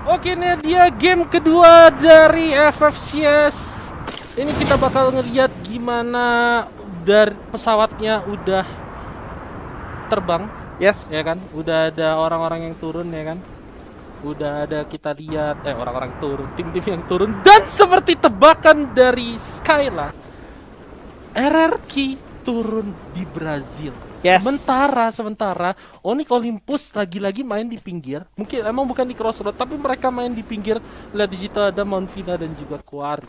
Oke, ini dia game kedua dari FFCS. Ini kita bakal ngeliat gimana dari pesawatnya udah terbang. Yes. Ya kan? Udah ada orang-orang yang turun ya kan? Udah ada kita lihat orang-orang turun, tim-tim yang turun, dan seperti tebakan dari Skyla, RRQ turun di Brazil. Yes. Sementara Onyx Olympus lagi-lagi main di pinggir. Mungkin emang bukan di crossroad, tapi mereka main di pinggir. Lihat di situ ada Mount Vina dan juga Quarry.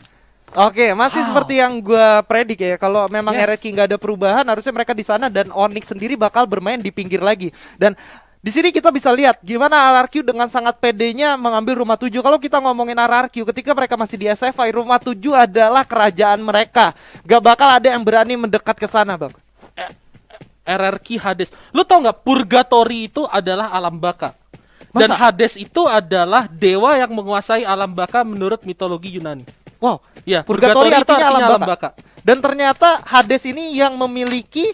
Oke, masih seperti yang gue predik ya. Kalau memang RRQ nggak ada perubahan, harusnya mereka di sana dan Onyx sendiri bakal bermain di pinggir lagi. Dan di sini kita bisa lihat gimana RRQ dengan sangat pedenya mengambil rumah 7. Kalau kita ngomongin RRQ ketika mereka masih di SFI, rumah 7 adalah kerajaan mereka. Gak bakal ada yang berani mendekat ke sana, Bang. RRQ Hades. Lu tau nggak Purgatory itu adalah alam baka. Dan Hades itu adalah dewa yang menguasai alam baka menurut mitologi Yunani. Wow, Ya, Purgatory artinya alam baka. Dan ternyata Hades ini yang memiliki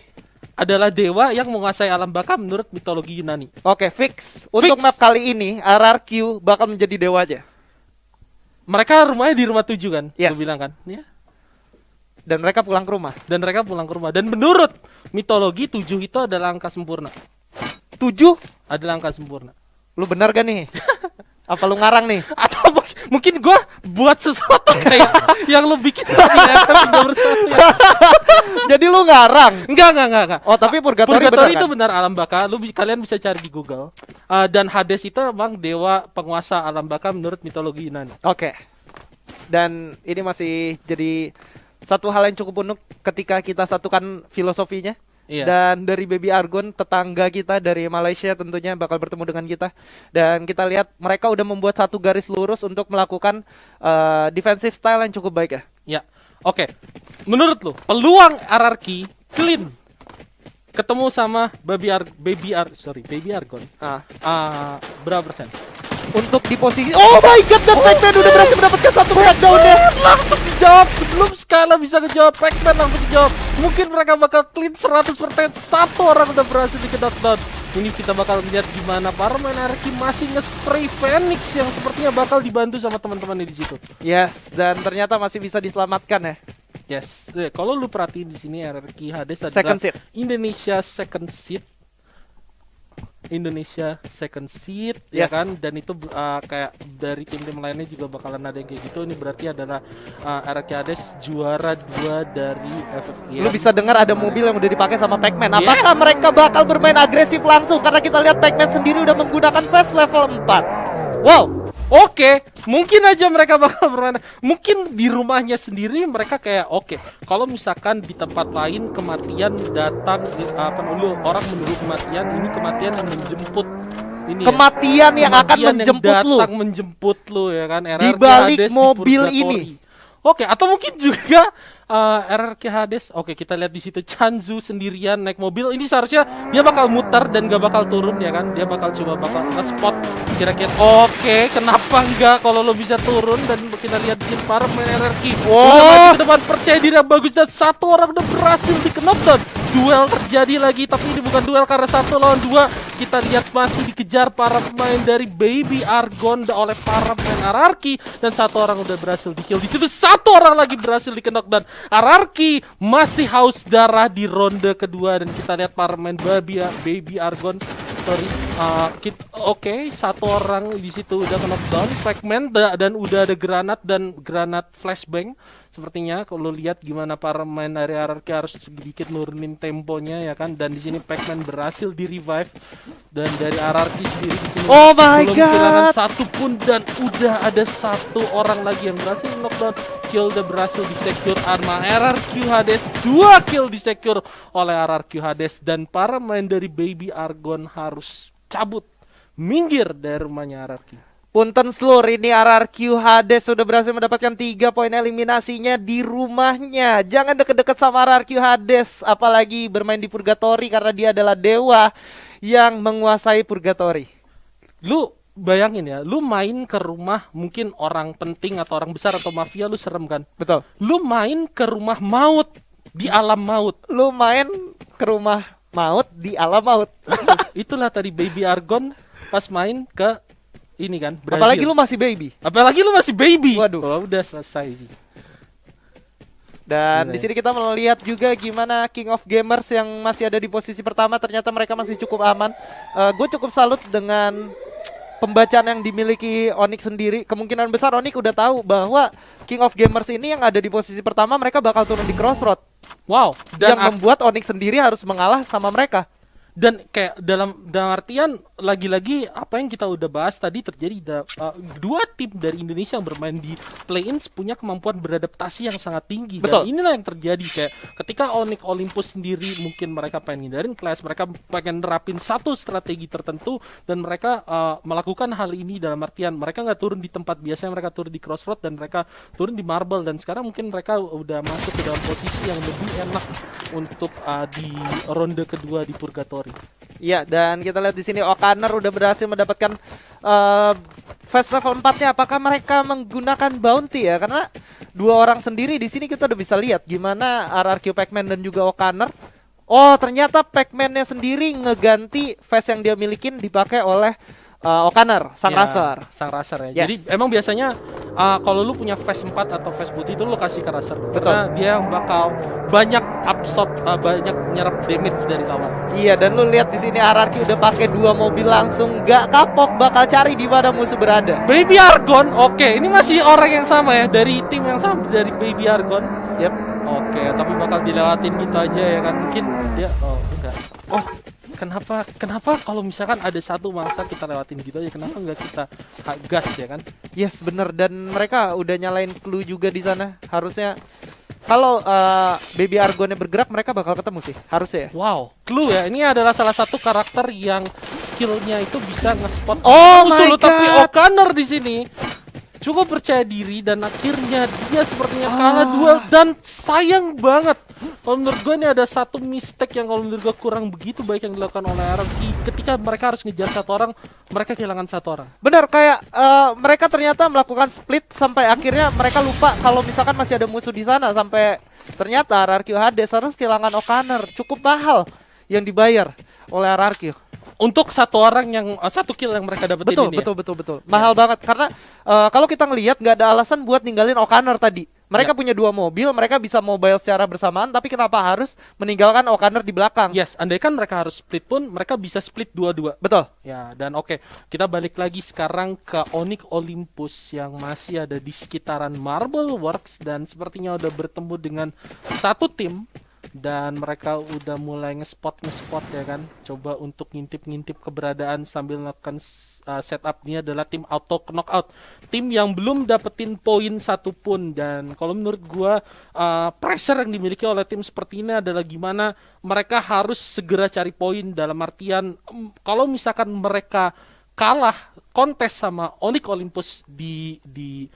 adalah dewa yang menguasai alam baka menurut mitologi Yunani. Oke, fix. Untuk map kali ini RRQ bakal menjadi dewa aja. Mereka rumahnya di rumah 7 kan? Yes. Gue bilang kan? Ya. Dan mereka pulang ke rumah. Dan menurut mitologi 7 itu adalah angka sempurna. 7 adalah angka sempurna. Lu benar gak nih? Apa lu ngarang nih? Atau mungkin gua buat sesuatu kayak yang lu bikin di FF nomor 1 ya. Jadi lu ngarang? Enggak. Oh, tapi Purgatory Purgatory benar itu kan? benar alam baka. Kalian bisa cari di Google. Dan Hades itu emang dewa penguasa alam baka menurut mitologi Yunani. Oke. Dan ini masih jadi satu hal yang cukup unik ketika kita satukan filosofinya. Iya. Dan dari Baby Argon, tetangga kita dari Malaysia tentunya bakal bertemu dengan kita. Dan kita lihat mereka udah membuat satu garis lurus untuk melakukan defensive style yang cukup baik ya. Ya. Oke. Menurut lu peluang RRQ clean ketemu sama Baby Argon. Berapa persen? Untuk di posisi, oh my god, dan Pac-Man udah berhasil mendapatkan satu breakdown ya. Langsung dijawab sebelum Skyla bisa ngejawab. Pac-Man langsung dijawab. Mungkin mereka bakal clean 100%. Satu orang udah berhasil di knockdown. Ini kita bakal lihat gimana para main RRQ masih nge-spray Phoenix yang sepertinya bakal dibantu sama teman-temannya di situ. Yes, dan ternyata masih bisa diselamatkan ya. Yes, kalau lu perhatiin di sini RRQ Hades adalah Second seed. Indonesia second seed ya Yes. kan, dan itu kayak dari tim-tim lainnya juga bakalan ada yang kayak gitu. Ini berarti adalah RRQ Hades juara 2 dari FFG. Lu bisa dengar ada mobil yang udah dipakai sama Pac-Man. Apakah mereka bakal bermain agresif langsung? Karena kita lihat Pac-Man sendiri udah menggunakan fast level 4. Wow. Oke, mungkin aja mereka bakal bermain. Mungkin di rumahnya sendiri mereka kayak oke. Kalau misalkan di tempat lain kematian datang orang menunggu kematian, ini kematian yang menjemput. Ini kematian yang akan menjemput lu ya kan. Di balik mobil ini. Oke, atau mungkin juga RRQ Hades. Oke, kita lihat di situ Chanzu sendirian naik mobil. Ini seharusnya dia bakal muter dan gak bakal turun ya kan. Dia bakal nge-spot kira-kira. Oke, kenapa enggak kalau lo bisa turun. Dan kita lihat di sini para main RRQ. Wow, ke depan percaya diri yang bagus. Dan satu orang udah berhasil di knockdown. Duel terjadi lagi, tapi ini bukan duel karena 1 lawan 2. Kita lihat masih dikejar para pemain dari Baby Argon oleh para pemain RRQ, dan satu orang udah berhasil di-kill. Di situ satu orang lagi berhasil di-knockdown. RRQ masih haus darah di ronde kedua, dan kita lihat para pemain Baby Argon. Oke, satu orang di situ udah knockdown. Pac-Man dan udah ada granat flashbang. Sepertinya kalau lihat gimana para main dari RRQ harus sedikit nurunin temponya ya kan, dan di sini Pac-Man berhasil di revive, dan dari RRQ sendiri di sini belum kehilangan satu pun, dan udah ada satu orang lagi yang berhasil knockdown. Kill udah berhasil di secure arma RRQ Hades, 2 kill di secure oleh RRQ Hades, dan para main dari Baby Argon harus cabut minggir dari rumahnya RRQ. Punten seluruh, ini RRQ Hades sudah berhasil mendapatkan 3 poin eliminasinya di rumahnya. Jangan deket-deket sama RRQ Hades, apalagi bermain di Purgatory karena dia adalah dewa yang menguasai Purgatory. Lu bayangin ya, lu main ke rumah mungkin orang penting atau orang besar atau mafia, lu serem kan? Betul. Lu main ke rumah maut di alam maut. Lu main ke rumah maut di alam maut. Itulah tadi Baby Argon pas main ke ini kan Brazil. Apalagi lu masih baby. Apalagi lu masih baby. Waduh. Oh, udah selesai sih. Dan Gila di sini kita melihat juga gimana King of Gamers yang masih ada di posisi pertama, ternyata mereka masih cukup aman. Gue cukup salut dengan pembacaan yang dimiliki Onyx sendiri. Kemungkinan besar Onyx udah tahu bahwa King of Gamers ini yang ada di posisi pertama mereka bakal turun di Crossroad. Wow, Yang membuat Onyx sendiri harus mengalah sama mereka. dan kayak dalam artian lagi-lagi apa yang kita udah bahas tadi terjadi, dua tim dari Indonesia yang bermain di play-ins punya kemampuan beradaptasi yang sangat tinggi. Betul. Dan inilah yang terjadi kayak ketika Onyx Olympus sendiri mungkin mereka pengen hindarin Clash, mereka pengen nerapin satu strategi tertentu dan mereka melakukan hal ini dalam artian mereka nggak turun di tempat biasa, mereka turun di Crossroad dan mereka turun di Marble, dan sekarang mungkin mereka udah masuk ke dalam posisi yang lebih enak untuk di ronde kedua di Purgatory. Iya, dan kita lihat di sini O'Connor udah berhasil mendapatkan fast level 4-nya. Apakah mereka menggunakan bounty ya? Karena dua orang sendiri di sini kita udah bisa lihat gimana RRQ Pac-Man dan juga O'Connor. Oh, ternyata Pac-Man-nya sendiri ngeganti fast yang dia milikin dipakai oleh O'Connor, Sang Ya, Racer. Sang Racer ya. Yes. Jadi emang biasanya kalau lu punya Phase 4 atau Phase putih itu lu kasih ke Racer. Karena dia yang bakal banyak absorb, banyak nyerap damage dari lawan. Iya, dan lu lihat di sini RRQ udah pakai dua mobil langsung, nggak kapok, bakal cari di mana musuh berada. Baby Argon, oke, ini masih orang yang sama ya, dari tim yang sama, dari Baby Argon. Yep. Oke, tapi bakal dilewatin gitu aja ya kan. Mungkin dia enggak. Oh, kenapa kalau misalkan ada satu mangsa kita lewatin gitu aja, kenapa enggak kita gas ya kan? Yes, bener, dan mereka udah nyalain clue juga di sana. Harusnya kalau Baby Argonnya bergerak mereka bakal ketemu sih, harusnya ya. Wow, Clue ya, ini adalah salah satu karakter yang skillnya itu bisa nge-spot Oh musuh my lu, tapi God. O'Connor di sini cukup percaya diri dan akhirnya dia sepertinya kalah duel, dan sayang banget. Kalau menurut gue ini ada satu mistake yang kalau menurut gue kurang begitu baik yang dilakukan oleh RRQ. Ketika mereka harus ngejar satu orang, mereka kehilangan satu orang. Benar, kayak mereka ternyata melakukan split sampai akhirnya mereka lupa kalau misalkan masih ada musuh di sana, sampai ternyata RRQ Hades harus kehilangan O'Connor. Cukup mahal yang dibayar oleh RRQ. Untuk satu orang yang satu kill yang mereka dapetin Betul, ini. betul. Mahal banget karena kalau kita ngelihat nggak ada alasan buat ninggalin O'Connor tadi. Mereka punya dua mobil, mereka bisa mobile secara bersamaan, tapi kenapa harus meninggalkan O'Connor di belakang? Yes, andaikan mereka harus split pun mereka bisa split dua-dua. Betul. Ya, dan oke, kita balik lagi sekarang ke Onyx Olympus yang masih ada di sekitaran Marble Works dan sepertinya udah bertemu dengan satu tim. Dan mereka udah mulai nge-spot ya kan. Coba untuk ngintip keberadaan sambil melakukan setup. Ini adalah tim auto knockout, tim yang belum dapetin poin satupun. Dan kalau menurut gua pressure yang dimiliki oleh tim seperti ini adalah gimana mereka harus segera cari poin. Dalam artian kalau misalkan mereka kalah kontes sama Onyx Olympus di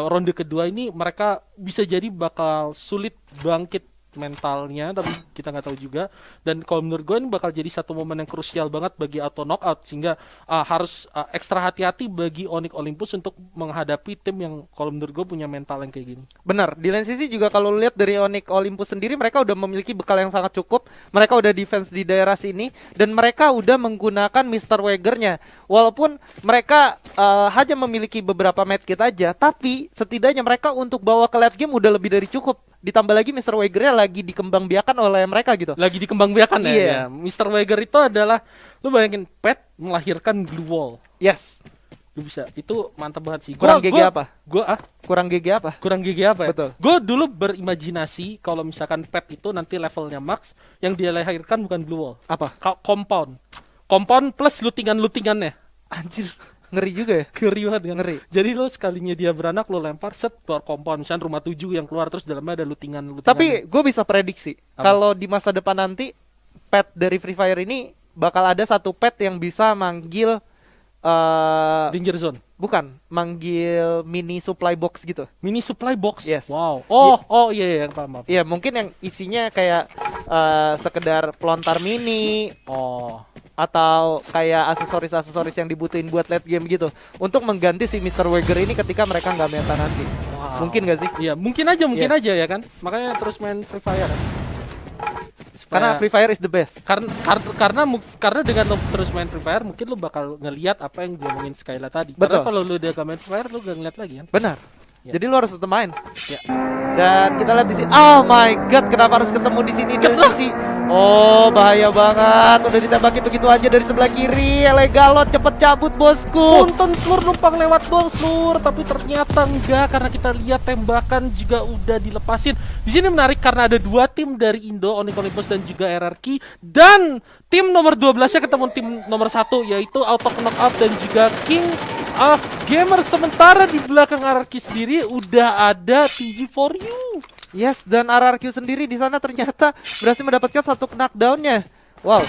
ronde kedua ini, mereka bisa jadi bakal sulit bangkit mentalnya, tapi kita nggak tahu juga. Dan kalau menurut gue ini bakal jadi satu momen yang krusial banget bagi auto knockout, sehingga harus ekstra hati-hati bagi Onyx Olympus untuk menghadapi tim yang kalau menurut gue punya mental yang kayak gini. Benar, di lain sisi juga kalau lihat dari Onyx Olympus sendiri, mereka udah memiliki bekal yang sangat cukup. Mereka udah defense di daerah sini dan mereka udah menggunakan Mr. Wager-nya. Walaupun mereka hanya memiliki beberapa medkit aja, tapi setidaknya mereka untuk bawa ke late game udah lebih dari cukup. Ditambah lagi Mr. Wager-nya lagi dikembangbiakan oleh mereka gitu. Lagi dikembangbiakan ya. Iya. Ya. Mr. Wager itu adalah, lu bayangin pet melahirkan glue wall. Yes. Lu bisa, itu mantap banget sih. Kurang GG apa? Kurang GG apa ya? Betul. Gue dulu berimajinasi kalau misalkan pet itu nanti levelnya max, yang dia lahirkan bukan blue wall. Apa? Compound plus lutingannya. Anjir, ngeri juga ya. Ngeri banget kan? Ngeri. Jadi lo sekalinya dia beranak, lo lempar set keluar compound, misalnya rumah 7 yang keluar terus dalamnya ada lutingan. Tapi gue bisa prediksi Apa? kalau di masa depan nanti pet dari Free Fire ini bakal ada satu pet yang bisa manggil Danger Zone. bukan, manggil mini supply box gitu. Mini supply box. Yes. Wow. Iya, paham. Iya, mungkin yang isinya kayak sekedar pelontar mini atau kayak aksesoris yang dibutuhin buat late game gitu, untuk mengganti si Mr. Wager ini ketika mereka nggak meta nanti. Mungkin gak sih? Iya, mungkin aja ya kan. Makanya terus main Free Fire kan. Karena Free Fire is the best. Karena dengan lo terus main Free Fire mungkin lo bakal ngelihat apa yang diomongin Skyla tadi. Betul. Karena kalau lo udah gak main Free Fire lo gak ngeliat lagi kan. Benar. Ya. Jadi lu harus tetap main. Ya. Dan kita lihat di sini. Oh my god, kenapa harus ketemu di sini dari sisi? Oh, bahaya banget. Udah ditembaki begitu aja dari sebelah kiri. Legalot cepet cabut, bosku. Punten Slur numpang lewat doang Slur, tapi ternyata enggak karena kita lihat tembakan juga udah dilepasin. Di sini menarik karena ada dua tim dari Indo, Onyx Olympus dan juga RRQ, dan tim nomor 12-nya ketemu tim nomor 1 yaitu Auto Knockout dan juga King of Gamers. Sementara di belakang RRQ sendiri udah ada TG4U. Yes, dan RRQ sendiri di sana ternyata berhasil mendapatkan satu knockdown-nya. Wow.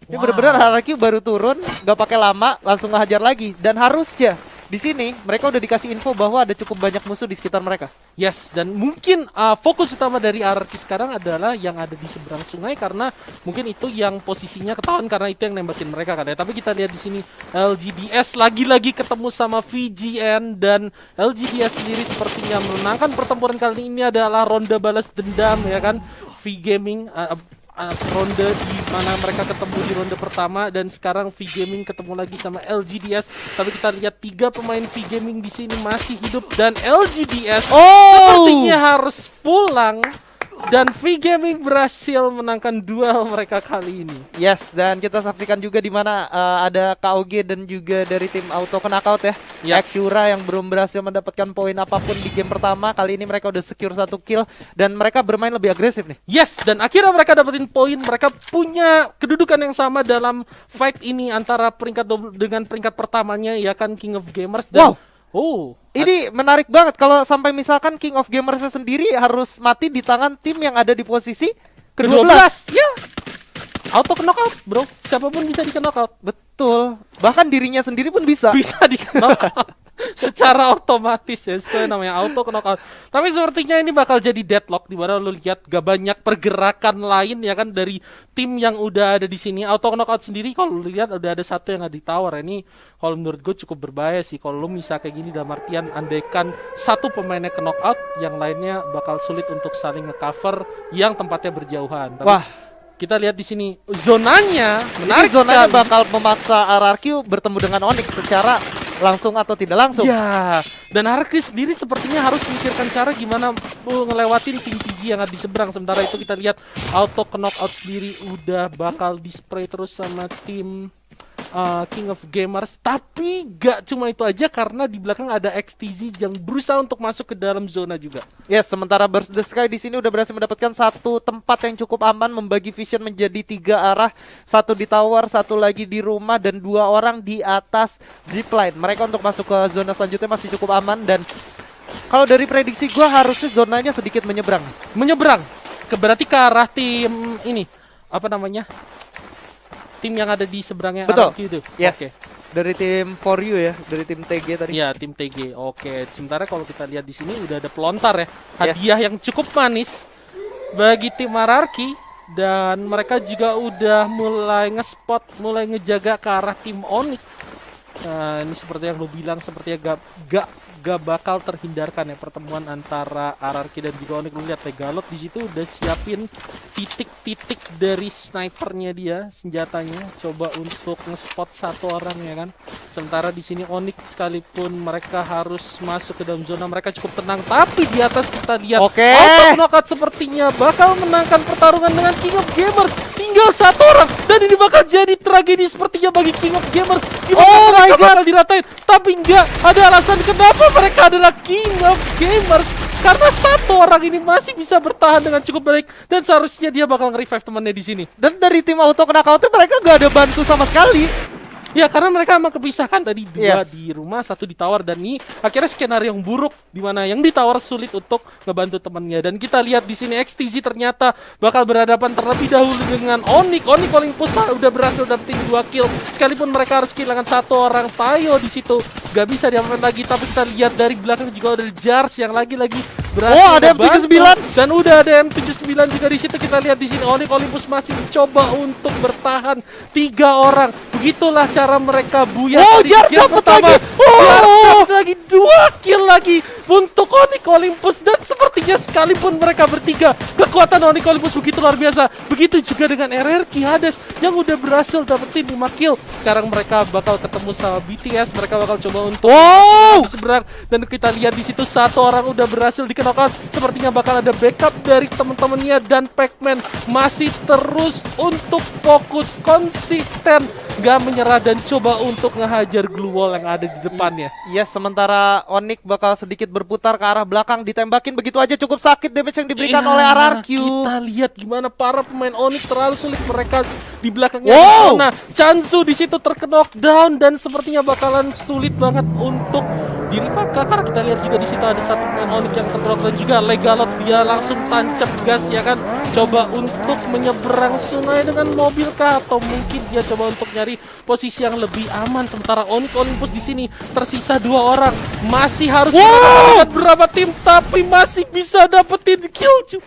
Ini benar-benar RRQ baru turun, nggak pakai lama, langsung ngehajar lagi. Dan harusnya di sini mereka udah dikasih info bahwa ada cukup banyak musuh di sekitar mereka. Yes, dan mungkin fokus utama dari RRQ sekarang adalah yang ada di seberang sungai karena mungkin itu yang posisinya ketahuan karena itu yang nembakin mereka kan ya. Tapi kita lihat di sini LGDS lagi-lagi ketemu sama VGN dan LGDS sendiri sepertinya menangkan pertempuran kali ini adalah ronde balas dendam ya kan. V-Gaming ronde di mana mereka ketemu di ronde pertama dan sekarang V-Gaming ketemu lagi sama LGDS. Tapi kita lihat 3 pemain V-Gaming di sini masih hidup dan LGDS sepertinya harus pulang dan V-Gaming berhasil menangkan duel mereka kali ini. Yes, dan kita saksikan juga di mana ada KOG dan juga dari tim Auto Knockout ya. Exura yang belum berhasil mendapatkan poin apapun di game pertama. Kali ini mereka udah secure 1 kill dan mereka bermain lebih agresif nih. Yes, dan akhirnya mereka dapetin poin. Mereka punya kedudukan yang sama dalam fight ini antara peringkat dengan peringkat pertamanya ya kan King of Gamers dan ini menarik banget kalau sampai misalkan King of Gamers sendiri harus mati di tangan tim yang ada di posisi ke-12. Ya. Auto knockout, bro. Siapapun bisa di knockout. Betul. Bahkan dirinya sendiri pun bisa. Bisa di knockout. Secara otomatis ya, itu namanya auto knockout. Tapi sepertinya ini bakal jadi deadlock di mana lu lihat gak banyak pergerakan lain ya kan dari tim yang udah ada di sini. Auto knockout sendiri kalau lu lihat udah ada satu yang ada di tower. Ini kalau menurut gue cukup berbahaya sih kalau lu bisa kayak gini dalam artian andaikan satu pemainnya ke knockout, yang lainnya bakal sulit untuk saling nge-cover yang tempatnya berjauhan. Tapi kita lihat di sini zonanya menarik. Zonanya bakal memaksa RRQ bertemu dengan Onyx secara langsung atau tidak langsung. Ya, dan RRQ sendiri sepertinya harus memikirkan cara gimana ngelewatin tim TG yang ada di seberang. Sementara itu kita lihat Auto Knockout sendiri udah bakal di-spray terus sama tim King of Gamers. Tapi gak cuma itu aja karena di belakang ada XTZ yang berusaha untuk masuk ke dalam zona juga. Yes, sementara Burst the Sky di sini udah berhasil mendapatkan satu tempat yang cukup aman, membagi vision menjadi 3 arah, satu di tower, satu lagi di rumah, dan 2 orang di atas zipline. Mereka untuk masuk ke zona selanjutnya masih cukup aman dan kalau dari prediksi gue harusnya zonanya sedikit menyeberang. Berarti ke arah tim ini apa namanya? Tim yang ada di seberangnya. Betul. RRQ itu. Yes. Okay. Dari tim For You ya, dari tim TG tadi. Iya, tim TG. Oke. Sementara kalau kita lihat di sini udah ada pelontar ya. Hadiah yang cukup manis bagi tim RRQ dan mereka juga udah mulai ngespot, mulai ngejaga ke arah tim Onyx. Nah, ini seperti yang lo bilang, sepertinya gak bakal terhindarkan ya pertemuan antara RRQ dan juga Onyx. Lo lihat Legalot di situ udah siapin titik-titik dari snipernya dia, senjatanya, coba untuk ngespot satu orang ya kan. Sementara di sini Onyx sekalipun mereka harus masuk ke dalam zona, mereka cukup tenang. Tapi di atas kita lihat Auto Knockout sepertinya bakal menangkan pertarungan dengan King of Gamers. Tinggal 1 orang dan ini bakal jadi tragedi sepertinya bagi King of Gamers. Mereka bakal diratain, tapi enggak ada alasan kenapa mereka adalah King of Gamers. Karena 1 orang ini masih bisa bertahan dengan cukup baik dan seharusnya dia bakal nge-revive temannya di sini. Dan dari tim Auto Knockout mereka gak ada bantu sama sekali. Ya karena mereka emang kepisahkan tadi 2 di rumah, 1 di tower dan ini akhirnya skenario yang buruk di mana yang di tower sulit untuk ngebantu temannya. Dan kita lihat di sini XTZ ternyata bakal berhadapan terlebih dahulu dengan Onyx. Onyx Olympus udah berhasil dapetin 2 kill sekalipun mereka harus kehilangan 1 orang. Tayo di situ gak bisa diapain lagi, tapi kita lihat dari belakang juga ada Jars yang lagi-lagi berhasil ada M79 dan udah ada M79 juga di situ. Kita lihat di sini Onyx Olympus masih mencoba untuk bertahan 3 orang. Begitulah cara mereka buyar dari Jars game dapat pertama. lagi. Jars dapat lagi 2 kill lagi untuk Onyx Olympus. Dan sepertinya sekalipun mereka bertiga, kekuatan Onyx Olympus begitu luar biasa. Begitu juga dengan RRQ Hades yang udah berhasil dapetin 5 kill. Sekarang mereka bakal ketemu sama BTS, mereka bakal coba untuk seberang. Dan kita lihat di situ satu orang udah berhasil dikenakan. Sepertinya bakal ada backup dari teman-temannya, dan Pac-Man masih terus untuk fokus konsisten, gak menyerah dan coba untuk ngehajar glue wall yang ada di depannya. Iya, sementara Onyx bakal sedikit berputar ke arah belakang, ditembakin begitu aja, cukup sakit damage yang diberikan oleh RRQ. Kita lihat gimana para pemain Onyx terlalu sulit, mereka di belakangnya. Nah, Chanzu di situ terkena knockdown dan sepertinya bakalan sulit banget untuk di revive, karena kita lihat juga di situ ada satu pemain Onyx yang terkena dan juga Legalot, dia langsung tancap gas ya kan, coba untuk menyeberang sungai dengan mobil kah, atau mungkin dia coba untuk nyari posisi yang lebih aman. Sementara Onyx Olympus di sini tersisa 2 orang, masih harus melawan berapa tim tapi masih bisa dapetin kill.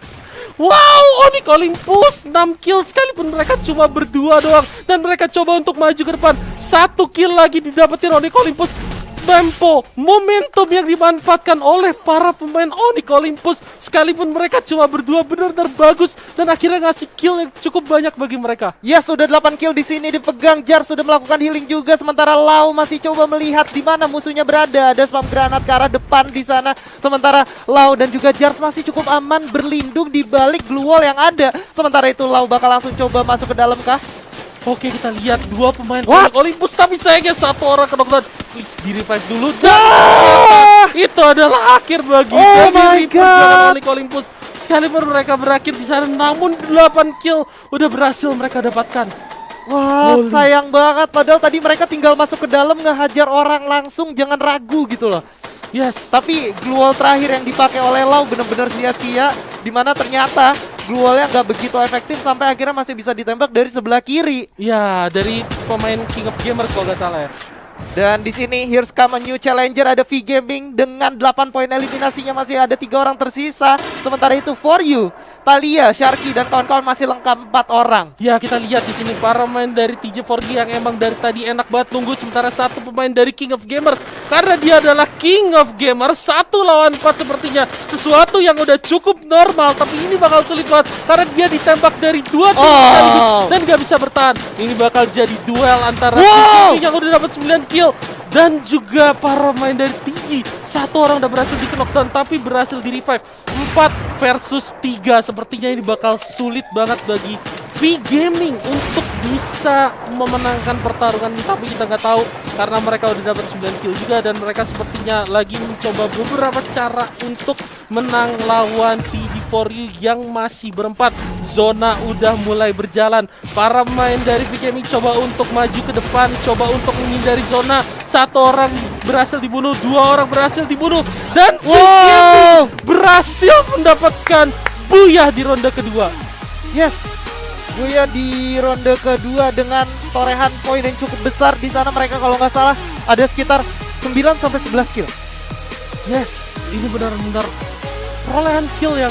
Wow, Onyx Olympus 6 kill sekalipun mereka cuma berdua doang, dan mereka coba untuk maju ke depan. 1 kill lagi didapetin Onyx Olympus. Tempo, momentum yang dimanfaatkan oleh para pemain Onyx Olympus sekalipun mereka cuma berdua benar-benar bagus dan akhirnya ngasih kill yang cukup banyak bagi mereka. Ya, sudah 8 kill di sini dipegang. Jar sudah melakukan healing juga, sementara Lau masih coba melihat di mana musuhnya berada. Ada spam granat ke arah depan di sana. Sementara Lau dan juga Jar masih cukup aman berlindung di balik glue wall yang ada. Sementara itu Lau bakal langsung coba masuk ke dalam kah? Oke, kita lihat 2 pemain Onyx Olympus, tapi sayangnya 1 orang knockdown. Please di revive dulu. Dan itu adalah akhir bagi Onyx Olympus. Sekalipun mereka berakhir di sana, namun 8 kill udah berhasil mereka dapatkan. Wah, sayang banget. Padahal tadi mereka tinggal masuk ke dalam ngehajar orang langsung, jangan ragu gitu loh. Yes. Tapi glue wall terakhir yang dipakai oleh Lau benar-benar sia-sia, dimana ternyata glue wall-nya nggak begitu efektif sampai akhirnya masih bisa ditembak dari sebelah kiri. Ya, dari pemain King of Gamers kalau nggak salah ya. Dan di sini here's come a new challenger, ada V Gaming dengan 8 poin eliminasinya, masih ada 3 orang tersisa. Sementara itu For You, Thalia, Sharky dan kawan-kawan masih lengkap 4 orang. Ya, kita lihat di sini para pemain dari TJ4G yang emang dari tadi enak banget nunggu, sementara satu pemain dari King of Gamers karena dia adalah King of Gamers 1 lawan 4 sepertinya sesuatu yang udah cukup normal, tapi ini bakal sulit banget karena dia ditembak dari 2 tim sekaligus dan gak bisa bertahan. Ini bakal jadi duel antara TJ yang udah dapat 9 kill dan juga para pemain dari TG. 1 orang udah berhasil di knockdown tapi berhasil di revive. 4 versus 3, sepertinya ini bakal sulit banget bagi V Gaming untuk bisa memenangkan pertarungan ini, tapi kita nggak tahu karena mereka udah dapat 9 kill juga dan mereka sepertinya lagi mencoba beberapa cara untuk menang lawan TG4U yang masih berempat. Zona udah mulai berjalan. Para pemain dari V Gaming coba untuk maju ke depan, coba untuk menghindari zona. 1 orang berhasil dibunuh, 2 orang berhasil dibunuh, dan V Gaming berhasil mendapatkan buyah di ronde kedua. Yes, buyah di ronde kedua dengan torehan poin yang cukup besar. Di sana mereka kalau nggak salah ada sekitar 9 sampai 11 kill. Yes, ini benar-benar perolehan kill yang